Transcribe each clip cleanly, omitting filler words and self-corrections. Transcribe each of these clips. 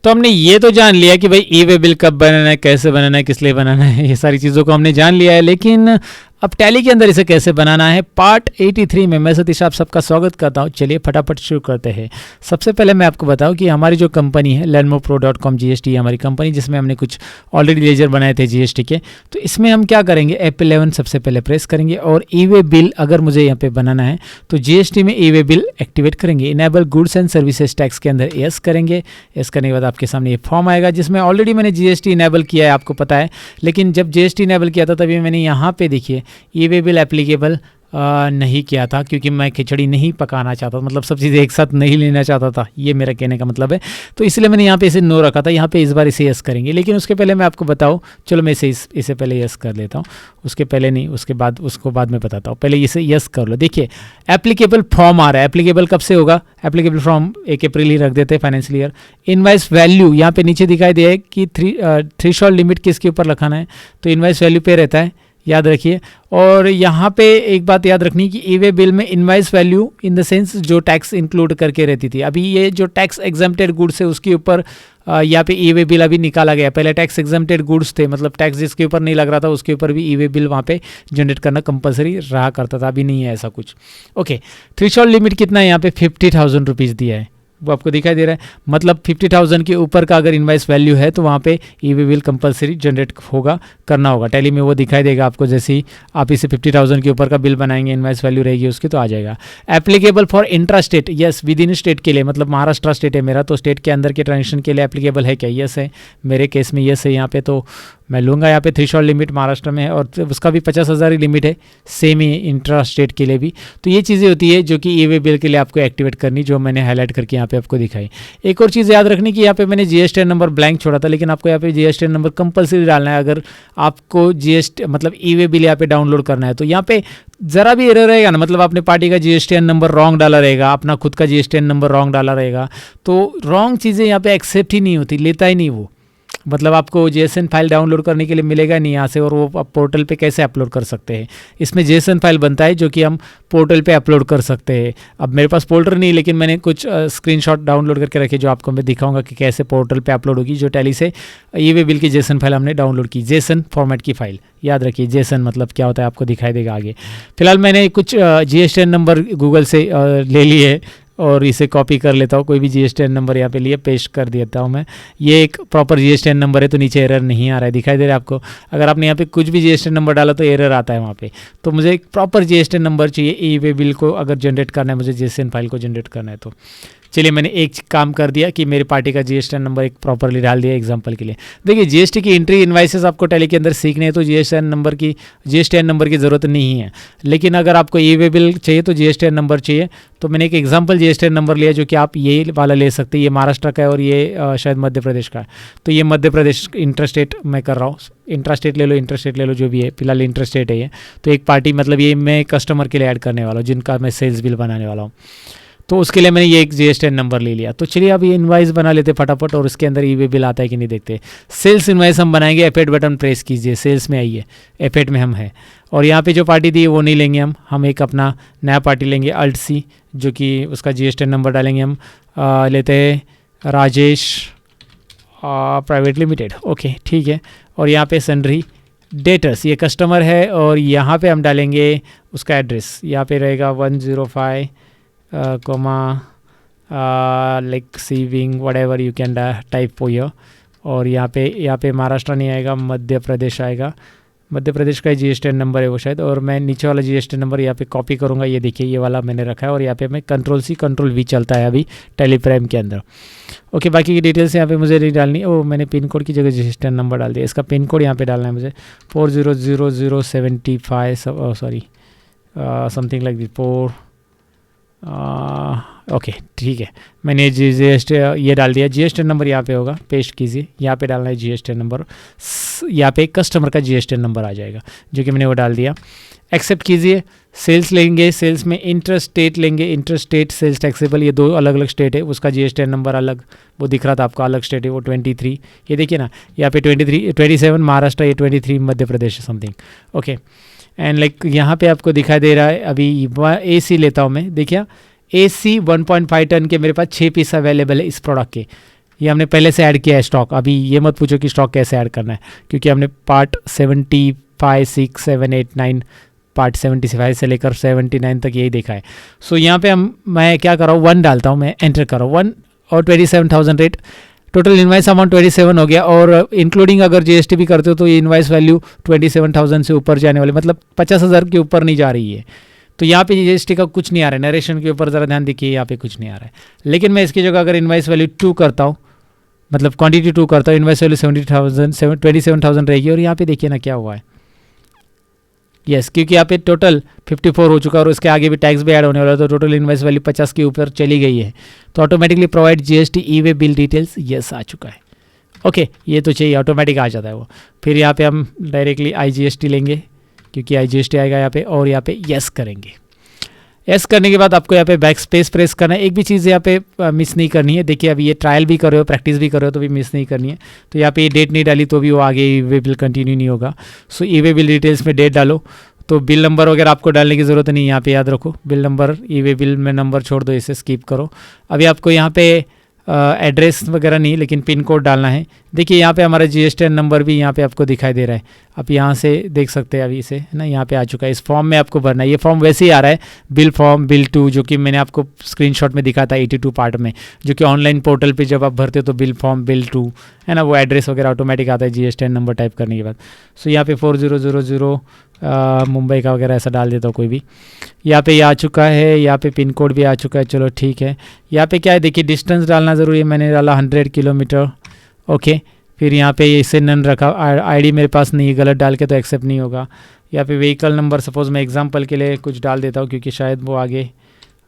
तो हमने ये तो जान लिया कि भाई ई वे बिल कब बनाना है, कैसे बनाना है, किस लिए बनाना है, ये सारी चीज़ों को हमने जान लिया है। लेकिन अब टैली के अंदर इसे कैसे बनाना है, पार्ट 83 में मैं सतीश आप सबका स्वागत करता हूँ। चलिए फटाफट शुरू करते हैं। सबसे पहले मैं आपको बताऊँ कि हमारी जो कंपनी है learnmorepro.com GST हमारी कंपनी, जिसमें हमने कुछ ऑलरेडी लेजर बनाए थे GST के। तो इसमें हम क्या करेंगे, F11 सबसे पहले प्रेस करेंगे और ई वे बिल अगर मुझे यहाँ पे बनाना है तो GST में ई वे बिल एक्टिवेट करेंगे। Enable goods and services tax के अंदर यस करेंगे। यस करने के बाद आपके सामने ये फॉर्म आएगा जिसमें ऑलरेडी मैंने GST इनेबल किया है, आपको पता है। लेकिन जब GST इनेबल किया था तभी मैंने यहाँ पे देखिए ई वे बिल एप्लीकेबल नहीं किया था, क्योंकि मैं खिचड़ी नहीं पकाना चाहता, मतलब सब चीज़ें एक साथ नहीं लेना चाहता था, ये मेरा कहने का मतलब है। तो इसलिए मैंने यहाँ पे इसे नो रखा था। यहाँ पे इस बार इसे यस करेंगे, लेकिन उसके पहले मैं आपको बताऊँ, चलो मैं इसे पहले यस कर लेता हूँ, उसके पहले नहीं, उसके बाद उसको बाद में बताता हूँ। पहले इसे यस कर लो। देखिए एप्लीकेबल फॉर्म आ रहा है। एप्लीकेबल कब से होगा, एप्लीकेबल फ्रॉम 1 अप्रैल ही रख देते हैं फाइनेंशियल ईयर। इनवाइस वैल्यू यहाँ पे नीचे दिखाई दे कि थ्रेशोल्ड लिमिट किसके ऊपर रखाना है, तो इनवाइस वैल्यू पे रहता है, याद रखिए। और यहाँ पे एक बात याद रखनी कि ई वे बिल में invoice value in the sense जो टैक्स इंक्लूड करके रहती थी। अभी ये जो टैक्स एग्जम्प्टेड गुड्स है उसके ऊपर यहाँ पे ई वे बिल अभी निकाला गया। पहले टैक्स एग्जम्प्टेड गुड्स थे, मतलब टैक्स जिसके ऊपर नहीं लग रहा था उसके ऊपर भी ई वे बिल वहाँ पे जनरेट करना कंपलसरी रहा करता था। अभी नहीं है ऐसा कुछ। ओके, थ्रेशोल्ड लिमिट कितना है, यहाँ पे 50,000 रुपीज़ दिया है, वो आपको दिखाई दे रहा है। मतलब 50,000 के ऊपर का अगर इनवाइस वैल्यू है तो वहाँ पे e way bill compulsory generate होगा, करना होगा। टैली में वो दिखाई देगा आपको, जैसे ही आप इसे 50,000 के ऊपर का बिल बनाएंगे, इनवाइस वैल्यू रहेगी उसकी, तो आ जाएगा। Applicable for intra state, yes with in state के लिए, मतलब महाराष्ट्र स्टेट है मेरा, तो स्टेट के अंदर के ट्रांजेक्शन के लिए एप्लीकेबल है क्या, यस है। मेरे केस में यस है यहाँ पे, तो मैं लूँगा। यहाँ पे थ्रेशोल्ड लिमिट महाराष्ट्र में है और उसका भी 50,000 ही लिमिट है, सेम ही इंट्रा स्टेट के लिए भी। तो ये चीज़ें होती है जो कि ई वे बिल के लिए आपको एक्टिवेट करनी, जो मैंने हाईलाइट करके यहाँ पे आपको दिखाई। एक और चीज़ याद रखनी कि यहाँ पे मैंने GSTN नंबर ब्लैंक छोड़ा था, लेकिन आपको यहाँ पे GSTN नंबर कंपलसरी डालना है अगर आपको मतलब ई वे बिल यहाँ पे डाउनलोड करना है। तो यहाँ पे ज़रा भी एरर रहेगा ना, मतलब आपने पार्टी का GSTN नंबर रॉन्ग डाला रहेगा, अपना खुद का GSTN नंबर रॉन्ग डाला रहेगा, तो रॉन्ग चीज़ें यहाँ पे एक्सेप्ट ही नहीं होती, लेता ही नहीं वो। मतलब आपको JSON फाइल डाउनलोड करने के लिए मिलेगा नहीं यहाँ से, और वो आप पोर्टल पे कैसे अपलोड कर सकते हैं। इसमें JSON फाइल बनता है जो कि हम पोर्टल पे अपलोड कर सकते हैं। अब मेरे पास पोर्टल नहीं, लेकिन मैंने कुछ स्क्रीनशॉट डाउनलोड करके रखे जो आपको मैं दिखाऊंगा कि कैसे पोर्टल पे अपलोड होगी, जो टैली से ई वे बिल की JSON फाइल हमने डाउनलोड की, JSON फॉर्मेट की फाइल। याद रखिए JSON मतलब क्या होता है, आपको दिखाई देगा आगे। फिलहाल मैंने कुछ GSTN नंबर गूगल से ले लिए और इसे कॉपी कर लेता हूँ। कोई भी GSTN नंबर यहाँ पे लिए पेस्ट कर देता हूँ मैं। ये एक प्रॉपर GSTN नंबर है, तो नीचे एरर नहीं आ रहा है, दिखाई दे रहा है आपको। अगर आपने यहाँ पे कुछ भी GSTN नंबर डाला तो एरर आता है वहाँ पे। तो मुझे एक प्रॉपर GSTN नंबर चाहिए ई वे बिल को अगर जनरेट करना है, मुझे JSON फाइल को जनरेट करना है। तो चलिए मैंने एक काम कर दिया कि मेरे पार्टी का GSTN नंबर एक प्रॉपरली डाल दिया एग्जांपल के लिए। देखिए GST की एंट्री इनवाइसेस आपको टैली के अंदर सीखने हैं तो GSTN नंबर की ज़रूरत नहीं है। लेकिन अगर आपको ई वे बिल चाहिए तो GSTN नंबर चाहिए। तो मैंने एक एग्जांपल GSTN नंबर लिया जो कि आप ये वाला ले सकते हैं। ये महाराष्ट्र का है और ये शायद मध्य प्रदेश का है। तो ये मध्य प्रदेश इंटरस्टेट मैं कर रहा हूँ, इंट्रास्टेट ले लो, इंटरस्टेट ले लो, जो भी है, फिलहाल इंटरस्टेट है ये। तो एक पार्टी मतलब ये मैं कस्टमर के लिए ऐड करने वाला हूँ जिनका मैं सेल्स बिल बनाने वाला हूँ, तो उसके लिए मैंने ये एक GSTN नंबर ले लिया। तो चलिए अब ये इनवाइस बना लेते फटाफट, और इसके अंदर ई वे बिल आता है कि नहीं देखते। सेल्स इनवाइस हम बनाएंगे, F8 बटन प्रेस कीजिए, सेल्स में आइए, F8 में हम हैं। और यहाँ पे जो पार्टी थी वो नहीं लेंगे हम एक अपना नया पार्टी लेंगे Alt-C, जो कि उसका GSTN नंबर डालेंगे हम। लेते हैं राजेश प्राइवेट लिमिटेड, ओके ठीक है। और यहाँ पे सन्ड्री डेटर्स, ये कस्टमर है, और यहाँ पे हम डालेंगे उसका एड्रेस। यहाँ पे रहेगा 105 like saving whatever you can type for here। और यहाँ पे महाराष्ट्र नहीं आएगा, मध्य प्रदेश आएगा। मध्य प्रदेश का GSTN नंबर है वो शायद। और मैं नीचे वाला GSTN नंबर यहाँ पे कॉपी करूँगा, ये देखिए ये वाला मैंने रखा है। और यहाँ पे मैं Ctrl+C Ctrl+V चलता है अभी टैली प्राइम के अंदर। ओके, बाकी की डिटेल्स यहाँ पे मुझे नहीं डालनी। ओ मैंने पिन कोड की जगह GSTN नंबर डाल दिया। इसका पिन कोड यहाँ पे डालना है मुझे 400075 sorry something like this 4 okay ठीक है। मैंने ये डाल दिया। GSTN नंबर यहाँ पे होगा, पेस्ट कीजिए, यहाँ पे डालना है GSTN नंबर। यहाँ पे कस्टमर का GSTN नंबर आ जाएगा जो कि मैंने वो डाल दिया। एक्सेप्ट कीजिए। सेल्स लेंगे, सेल्स में इंटरस्टेट लेंगे, इंटरस्टेट सेल्स टैक्सेबल, ये 2 अलग अलग स्टेट है, उसका GSTN नंबर अलग, वो दिख रहा था आपका अलग स्टेट है वो 23। ये देखिए ना, यहाँ पे 27 महाराष्ट्र, ये 23 Madhya Pradesh something. Okay and like यहाँ पे आपको दिखाई दे रहा है। अभी AC लेता हूँ मैं, देखिए AC 1.5 टन के मेरे पास 6 पीस अवेलेबल है इस प्रोडक्ट के। ये हमने पहले से ऐड किया है स्टॉक। अभी ये मत पूछो कि स्टॉक कैसे ऐड करना है, क्योंकि हमने पार्ट 75, 6, 7, 8, 9 पार्ट 75 से लेकर 79 तक यही देखा है। सो यहाँ पे मैं क्या कर रहा हूँ, 1 डालता हूँ, मैं एंटर कर रहा हूँ 1 और 27,000 रेट। टोटल इनवाइस अमाउंट 27 हो गया, और इंक्लूडिंग अगर जीएसटी भी करते हो तो ये इनवाइस वैल्यू 27,000 से ऊपर जाने वाली, मतलब 50,000 के ऊपर नहीं जा रही है। तो यहाँ पे जीएसटी का कुछ नहीं आ रहा है, नरेशन के ऊपर ज़रा ध्यान देखिए, यहाँ पे कुछ नहीं आ रहा है। लेकिन मैं इसकी जगह अगर इनवाइस वैल्यू 2 करता हूँ, मतलब क्वांटिटी 2 करता हूँ, इनवाइस वैल्यू 27,000 रहेगी। और यहाँ पे देखिए ना क्या हुआ है, यस, क्योंकि यहाँ पे टोटल 54 हो चुका है और उसके आगे भी टैक्स भी ऐड होने वाला है, तो टोटल इनवाइस वैल्यू 50 के ऊपर चली गई है। तो ऑटोमेटिकली प्रोवाइड जीएसटी ई वे बिल डिटेल्स, यस आ चुका है। ओके, ये तो चाहिए, ऑटोमेटिक आ जाता है वो। फिर यहाँ पे हम डायरेक्टली आईजीएसटी लेंगे, क्योंकि आईजीएसटी आएगा यहाँ पे, और यहाँ पे यस करेंगे। यस करने के बाद आपको यहाँ पे बैक स्पेस प्रेस करना है। एक भी चीज़ यहाँ पे मिस नहीं करनी है। देखिए अभी ये ट्रायल भी कर रहे हो, प्रैक्टिस भी कर रहे हो, तो भी मिस नहीं करनी है। तो यहाँ पे ये डेट नहीं डाली तो भी वो आगे ई वे बिल कंटिन्यू नहीं होगा। सो ई वे बिल डिटेल्स में डेट डालो। तो बिल नंबर वगैरह आपको डालने की ज़रूरत नहीं है, यहाँ पे याद रखो बिल नंबर, ई वे बिल में नंबर छोड़ दो, इसे स्किप करो। अभी आपको यहाँ पे एड्रेस वगैरह नहीं, लेकिन पिन कोड डालना है। देखिए यहाँ पे हमारा जीएसटी नंबर भी यहाँ पे आपको दिखाई दे रहा है, आप यहाँ से देख सकते हैं। अभी इसे है ना, यहाँ पे आ चुका है। इस फॉर्म में आपको भरना है, ये फॉर्म वैसे ही आ रहा है, बिल फॉर्म बिल 2, जो कि मैंने आपको स्क्रीनशॉट में दिखा था 82 पार्ट में, जो कि ऑनलाइन पोर्टल पे जब आप भरते हो तो बिल फॉर्म बिल 2 है ना, वो एड्रेस वगैरह ऑटोमेटिक आता है जीएसटी नंबर टाइप करने के बाद। सो यहाँ पे 4000 मुंबई का वगैरह ऐसा डाल देता हूँ कोई भी। यहाँ पे ये आ चुका है, यहाँ पे पिन कोड भी आ चुका है, चलो ठीक है। यहाँ पे क्या है देखिए, डिस्टेंस डालना ज़रूरी है, मैंने डाला 100 किलोमीटर। ओके, फिर यहाँ पे इसे नन रखा, आईडी मेरे पास नहीं है, गलत डाल के तो एक्सेप्ट नहीं होगा। यहाँ पे व्हीकल नंबर सपोज़ मैं एग्जांपल के लिए कुछ डाल देता हूँ, क्योंकि शायद वो आगे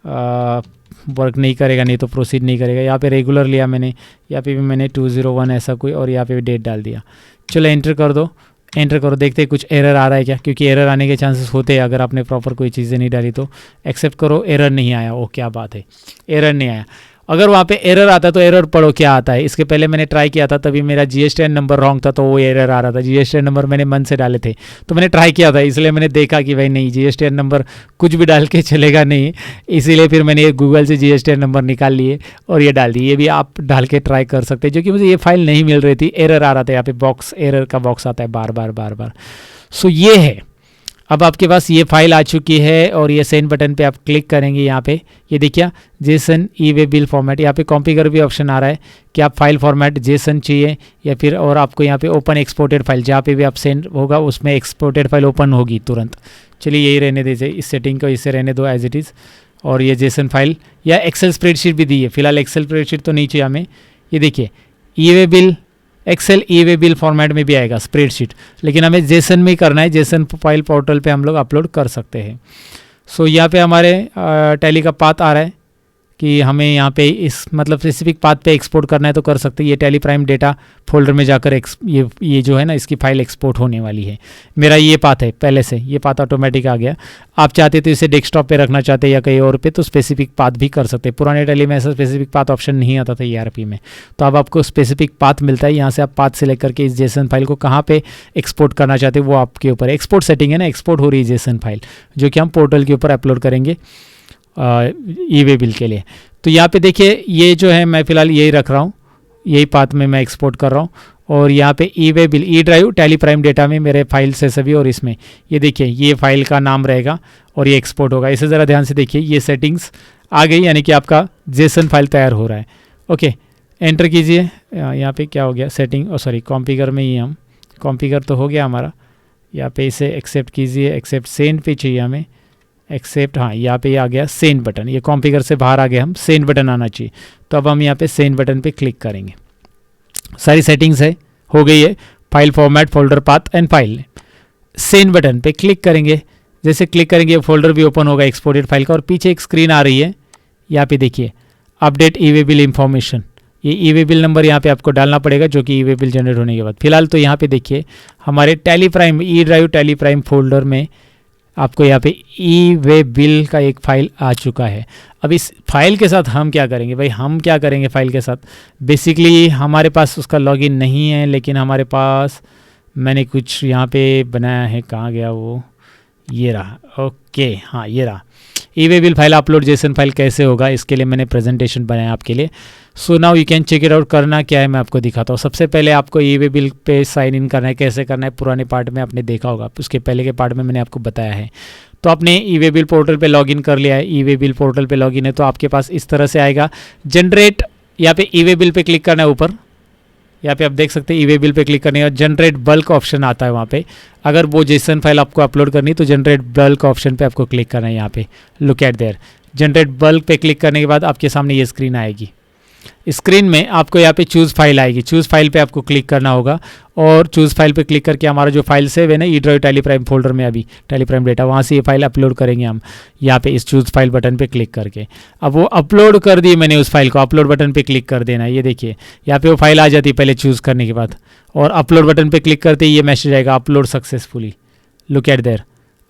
वर्क नहीं करेगा, नहीं तो प्रोसीड नहीं करेगा। यहाँ पे रेगुलर लिया मैंने, यहाँ पे भी मैंने 201 ऐसा कोई, और यहाँ पे भी डेट डाल दिया। चलो एंटर कर दो, एंटर करो, देखते हैं कुछ एरर आ रहा है क्या, क्योंकि एरर आने के चांसेस होते हैं अगर आपने प्रॉपर कोई चीज़ें नहीं डाली तो। एक्सेप्ट करो, एरर नहीं आया, ओ क्या बात है, एरर नहीं आया। अगर वहाँ पे एरर आता तो एरर पढ़ो क्या आता है। इसके पहले मैंने ट्राई किया था, तभी मेरा जीएसटीएन नंबर रॉन्ग था, तो वो एरर आ रहा था। जीएसटीएन नंबर मैंने मन से डाले थे, तो मैंने ट्राई किया था, इसलिए मैंने देखा कि भाई नहीं, जीएसटीएन नंबर कुछ भी डाल के चलेगा नहीं, इसीलिए फिर मैंने गूगल से जीएसटीएन नंबर निकाल लिए और ये डाल दिए। ये भी आप डाल के ट्राई कर सकते हैं, जो कि मुझे ये फाइल नहीं मिल रही थी, एरर आ रहा था। यहाँ पे बॉक्स, एरर का बॉक्स आता है बार बार। सो ये है, अब आपके पास ये फाइल आ चुकी है, और ये सेंड बटन पे आप क्लिक करेंगे। यहाँ पे ये देखिए जेसन ई वे बिल फॉर्मेट, यहाँ पे कॉन्फ़िगर भी ऑप्शन आ रहा है कि आप फाइल फॉर्मेट जेसन चाहिए या फिर, और आपको यहाँ पे ओपन एक्सपोर्टेड फाइल, जहाँ पे भी आप सेंड होगा उसमें एक्सपोर्टेड फाइल ओपन होगी तुरंत। चलिए यही रहने दीजिए, इस सेटिंग को इससे रहने दो एज इट इज़। और ये जेसन फाइल या एक्सेल स्प्रेडशीट भी दी है, फिलहाल एक्सेल स्प्रेडशीट तो नहीं चाहिए हमें। ये देखिए ई वे बिल, एक्सेल ई वे बिल फॉर्मेट में भी आएगा स्प्रेडशीट, लेकिन हमें जेसन में ही करना है। जेसन फाइल पोर्टल पे हम लोग अपलोड कर सकते हैं। सो यहाँ पे हमारे टैली का पाथ आ रहा है कि हमें यहाँ पे इस मतलब स्पेसिफिक पाथ पे एक्सपोर्ट करना है तो कर सकते हैं। ये टैली प्राइम डेटा फोल्डर में जाकर ये जो है ना, इसकी फ़ाइल एक्सपोर्ट होने वाली है। मेरा ये पाथ है पहले से, ये पाथ ऑटोमेटिक आ गया। आप चाहते तो इसे डेस्कटॉप पे रखना चाहते हैं या कहीं और पे, तो स्पेसिफिक पाथ भी कर सकते हैं। पुराने टैली में ऐसा स्पेसिफिक पाथ ऑप्शन नहीं आता था ERP में, तो अब आपको स्पेसिफिक पाथ मिलता है। यहाँ से आप पाथ सेलेक्ट करके इस जेसन फाइल को कहाँ पे एक्सपोर्ट करना चाहते हैं वो आपके ऊपर। एक्सपोर्ट सेटिंग है ना, एक्सपोर्ट हो रही है जेसन फाइल, जो कि हम पोर्टल के ऊपर अपलोड करेंगे ई वे बिल के लिए। तो यहाँ पे देखिए ये जो है मैं फ़िलहाल यही रख रहा हूँ, यही पाथ में मैं एक्सपोर्ट कर रहा हूँ। और यहाँ पे e way bill, e drive Tally Prime data में मेरे फाइल से सभी, और इसमें ये देखिए ये फाइल का नाम रहेगा और ये एक्सपोर्ट होगा। इसे ज़रा ध्यान से देखिए, ये सेटिंग्स आ गई, यानी कि आपका जेसन फाइल तैयार हो रहा है। ओके, एंटर कीजिए। यहाँ पे क्या हो गया, सेटिंग, सॉरी कॉन्फ़िगर में ही हम, कॉन्फ़िगर तो हो गया हमारा। यहाँ पे इसे एक्सेप्ट कीजिए, एक्सेप्ट सेंड पे चाहिए हमें, एक्सेप्ट, हाँ यहाँ पे आ गया सेंड बटन। ये कॉन्फ़िगर से बाहर आ गया, हम सेंड बटन आना चाहिए। तो अब हम यहाँ पे सेंड बटन पे क्लिक करेंगे। सारी सेटिंग्स है, हो गई है, file format, folder path and file. Send button पे क्लिक करेंगे, जैसे क्लिक करेंगे फोल्डर भी ओपन होगा एक्सपोर्टेड फाइल का, और पीछे एक स्क्रीन आ रही है। यहाँ पे देखिए अपडेट ई वे बिल इंफॉर्मेशन, ये ई वे बिल नंबर यहाँ पे आपको डालना पड़ेगा, जो कि ई वे बिल जनरेट होने के बाद। फिलहाल तो यहाँ पे देखिए हमारे टैली प्राइम ई ड्राइव टैली प्राइम फोल्डर में आपको यहाँ पे ई वे बिल का एक फ़ाइल आ चुका है। अब इस फाइल के साथ हम क्या करेंगे भाई, हम क्या करेंगे फाइल के साथ, बेसिकली हमारे पास उसका लॉगिन नहीं है, लेकिन हमारे पास मैंने कुछ यहाँ पे बनाया है। कहाँ गया वो, ये रहा, ओके हाँ ये रहा। E way bill file upload JSON file कैसे होगा, इसके लिए मैंने प्रेजेंटेशन बनाया आपके लिए। So now you can check it out. करना क्या है मैं आपको दिखाता हूँ। सबसे पहले आपको ई way bill pay sign in करना है। कैसे करना है पुराने पार्ट में आपने देखा होगा, उसके पहले के पार्ट में मैंने आपको बताया है। तो आपने ई वे बिल पोर्टल पे लॉगिन कर लिया है। ई वे बिल पोर्टल पे लॉगिन है तो आपके पास इस तरह से आएगा। जनरेट, यहाँ पे e way bill pay click करना है ऊपर, यहाँ पे आप देख सकते हैं ई वे बिल पे क्लिक करने के बाद जनरेट बल्क ऑप्शन आता है वहाँ पे। अगर वो जेसन फाइल आपको अपलोड करनी तो जनरेट बल्क ऑप्शन पे आपको क्लिक करना है। यहाँ पे look at there, generate bulk पे क्लिक करने के बाद आपके सामने ये स्क्रीन आएगी। स्क्रीन में आपको यहाँ पे चूज़ फाइल आएगी। चूज़ फाइल पे आपको क्लिक करना होगा और चूज़ फाइल पे क्लिक करके हमारा जो फाइल सेव है ना ई ड्राइव टैली प्राइम फोल्डर में, अभी टैली प्राइम डेटा, वहाँ से ये फाइल अपलोड करेंगे हम यहाँ पे इस चूज़ फाइल बटन पे क्लिक करके। अब वो अपलोड कर दी मैंने उस फाइल को, अपलोड बटन पे क्लिक कर देना है। ये देखिए यहाँ पे वो फाइल आ जाती है पहले चूज़ करने के बाद, और अपलोड बटन पे क्लिक करते ही ये मैसेज आएगा upload successfully. Look at there,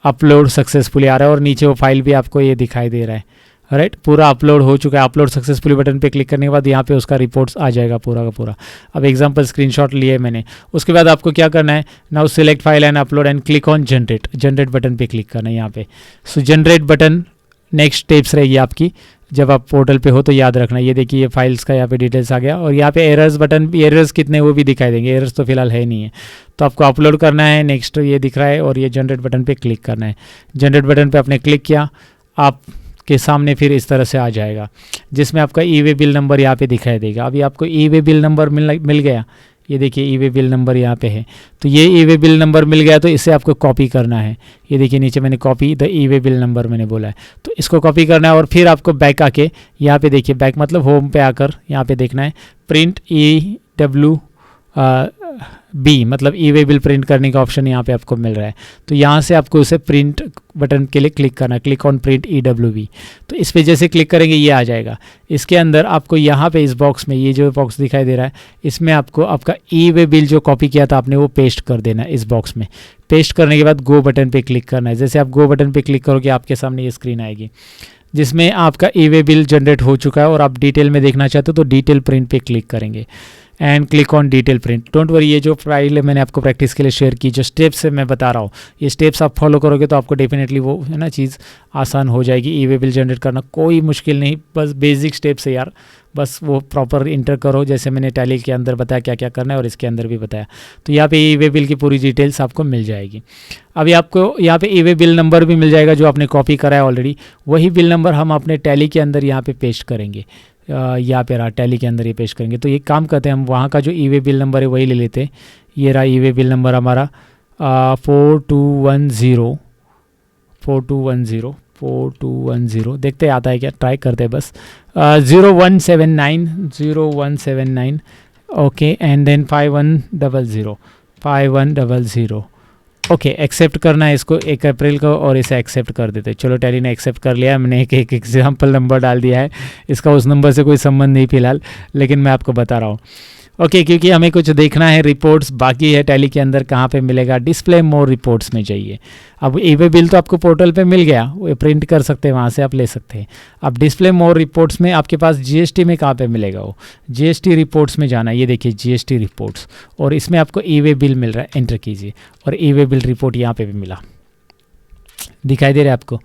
upload successfully आ रहा है और नीचे वो फाइल भी आपको ये दिखाई दे रहा है। राइट, पूरा अपलोड हो चुका है। अपलोड सक्सेसफुली बटन पे क्लिक करने के बाद यहाँ पे उसका रिपोर्ट्स आ जाएगा पूरा का पूरा। अब एग्जांपल स्क्रीनशॉट लिए मैंने। उसके बाद आपको क्या करना है, now select file and upload and click on generate. Generate button पे क्लिक करना है यहाँ पे। सो जनरेट बटन नेक्स्ट स्टेप्स रहेगी आपकी जब आप पोर्टल पे हो तो याद रखना। ये देखिए ये फाइल्स का यहाँ पे डिटेल्स आ गया और यहाँ पे एरर्स बटन, एरर्स कितने वो भी दिखाई देंगे। एरर्स तो फिलहाल है नहीं है, तो आपको अपलोड करना है। नेक्स्ट ये दिख रहा है और ये जनरेट बटन पे क्लिक करना है। जनरेट बटन पे आपने क्लिक किया, आप के सामने फिर इस तरह से आ जाएगा जिसमें आपका ई वे बिल नंबर यहाँ पे दिखाई देगा। अभी आपको ई वे बिल नंबर मिल गया। ये देखिए ई वे बिल नंबर यहाँ पे है, तो ये ई वे बिल नंबर मिल गया तो इसे आपको कॉपी करना है। ये देखिए नीचे मैंने copy the E way bill number मैंने बोला है, तो इसको कॉपी करना है और फिर आपको बैक आके यहाँ पे देखिए, बैक मतलब होम पे आकर यहाँ पे देखना है प्रिंट ई डब्ल्यू बी, मतलब ई वे बिल प्रिंट करने का ऑप्शन यहाँ पे आपको मिल रहा है। तो यहाँ से आपको उसे प्रिंट बटन के लिए क्लिक करना है, click on print E W B. तो इस पे जैसे क्लिक करेंगे ये आ जाएगा। इसके अंदर आपको यहाँ पे इस बॉक्स में, ये जो बॉक्स दिखाई दे रहा है, इसमें आपको आपका ई वे बिल जो कॉपी किया था आपने वो पेस्ट कर देना है इस बॉक्स में। पेस्ट करने के बाद गो बटन पे क्लिक करना है। जैसे आप गो बटन पे क्लिक करोगे आपके सामने ये स्क्रीन आएगी जिसमें आपका ई वे बिल जनरेट हो चुका है और आप डिटेल में देखना चाहते हो तो डिटेल प्रिंट पे क्लिक करेंगे and click on detail print. Don't worry, ये जो फाइल है मैंने आपको प्रैक्टिस के लिए शेयर की, जो स्टेप्स है मैं बता रहा हूँ, ये स्टेप्स आप फॉलो करोगे तो आपको डेफिनेटली वो है ना चीज़ आसान हो जाएगी। ई वे बिल जनरेट करना कोई मुश्किल नहीं, बस बेसिक स्टेप्स है यार, बस वो प्रॉपर इंटर करो जैसे मैंने टैली के अंदर बताया क्या क्या करना है और इसके अंदर भी बताया। तो यहाँ पे ई वे बिल की पूरी डिटेल्स आपको मिल जाएगी। अभी आपको यहाँ पे ई वे बिल नंबर भी मिल जाएगा जो आपने कॉपी करा है ऑलरेडी, वही बिल नंबर हम अपने टैली के अंदर यहाँ पे पेस्ट करेंगे। यहाँ पे रहा टैली के अंदर ये पेश करेंगे। तो ये काम करते हैं हम, वहाँ का जो ई वे बिल नंबर है वही ले लेते हैं। ये रहा ई वे बिल नंबर हमारा 4210 देखते हैं आता है क्या, ट्राई करते हैं बस। 0179 okay and then 5100 okay accept करना है इसको 1 अप्रैल को और इसे एक्सेप्ट कर देते। चलो टैली ने एक्सेप्ट कर लिया, मैंने एक एग्जाम्पल नंबर डाल दिया है, इसका उस नंबर से कोई संबंध नहीं फिलहाल, लेकिन मैं आपको बता रहा हूँ। ओके क्योंकि हमें कुछ देखना है, रिपोर्ट्स बाकी है टैली के अंदर, कहाँ पे मिलेगा, डिस्प्ले मोर रिपोर्ट्स में जाइए। अब ई वे बिल तो आपको पोर्टल पे मिल गया, वो प्रिंट कर सकते हैं, वहाँ से आप ले सकते हैं। अब डिस्प्ले मोर रिपोर्ट्स में आपके पास जीएसटी में कहाँ पे मिलेगा, वो जीएसटी रिपोर्ट्स में जाना है। ये देखिए जीएसटी रिपोर्ट्स, और इसमें आपको ई वे बिल मिल रहा है, एंटर कीजिए और ई वे बिल रिपोर्ट यहाँ पे भी मिला, दिखाई दे रहा है आपको।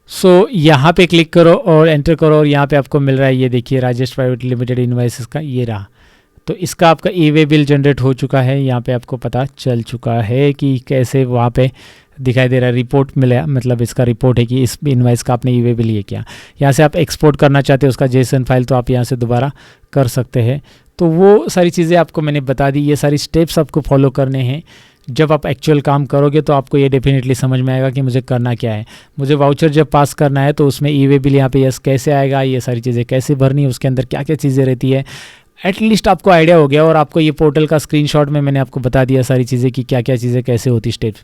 सो यहाँ पे क्लिक करो और एंटर करो और यहाँ पे आपको मिल रहा है, ये देखिए राजेश प्राइवेट लिमिटेड इन्वाइसेस का ये रहा। तो इसका आपका ई वे बिल जनरेट हो चुका है, यहाँ पे आपको पता चल चुका है कि कैसे वहाँ पे दिखाई दे रहा है, रिपोर्ट मिला, मतलब इसका रिपोर्ट है कि इस इनवाइस का आपने ई वे बिल ये किया। यहाँ से आप एक्सपोर्ट करना चाहते हो उसका जेसन फाइल तो आप यहाँ से दोबारा कर सकते हैं। तो वो सारी चीज़ें आपको मैंने बता दी, ये सारी स्टेप्स आपको फॉलो करने हैं। जब आप एक्चुअल काम करोगे तो आपको ये डेफिनेटली समझ में आएगा कि मुझे करना क्या है। मुझे वाउचर जब पास करना है तो उसमें ई वे बिल यहाँ पे यस कैसे आएगा, ये सारी चीज़ें कैसे भरनी है, उसके अंदर क्या क्या चीज़ें रहती है, एटलीस्ट आपको आइडिया हो गया। और आपको ये पोर्टल का स्क्रीनशॉट में मैंने आपको बता दिया सारी चीज़ें कि क्या क्या चीज़ें कैसे होती step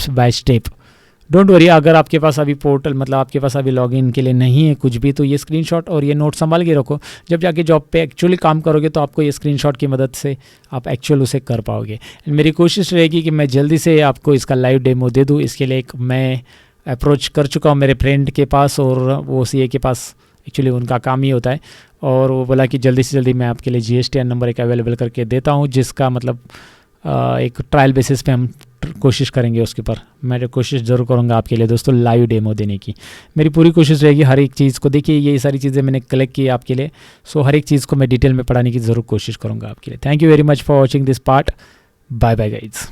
by step. Don't worry, अगर आपके पास अभी पोर्टल मतलब आपके पास अभी लॉगिन के लिए नहीं है कुछ भी, तो ये स्क्रीनशॉट और ये नोट संभाल के रखो। जब जाके जॉब पे एक्चुअली काम करोगे तो आपको ये स्क्रीनशॉट की मदद से आप एक्चुअल उसे कर पाओगे। मेरी कोशिश रहेगी कि मैं जल्दी से आपको इसका लाइव डेमो दे दूँ। इसके लिए एक मैं अप्रोच कर चुका हूँ मेरे फ्रेंड के पास, और वो CA के पास एक्चुअली उनका काम ही होता है, और वो बोला कि जल्दी से जल्दी मैं आपके लिए GSTN नंबर एक अवेलेबल करके देता हूँ, जिसका मतलब एक ट्रायल बेसिस पे हम कोशिश करेंगे उसके ऊपर। मैं कोशिश ज़रूर करूँगा आपके लिए दोस्तों लाइव डेमो देने की। मेरी पूरी कोशिश रहेगी हर एक चीज़ को। देखिए ये सारी चीज़ें मैंने कलेक्ट की आपके लिए, सो हर एक चीज़ को मैं डिटेल में पढ़ाने की ज़रूर कोशिश करूँगा आपके लिए। Thank you very much for watching this part. Bye bye guys.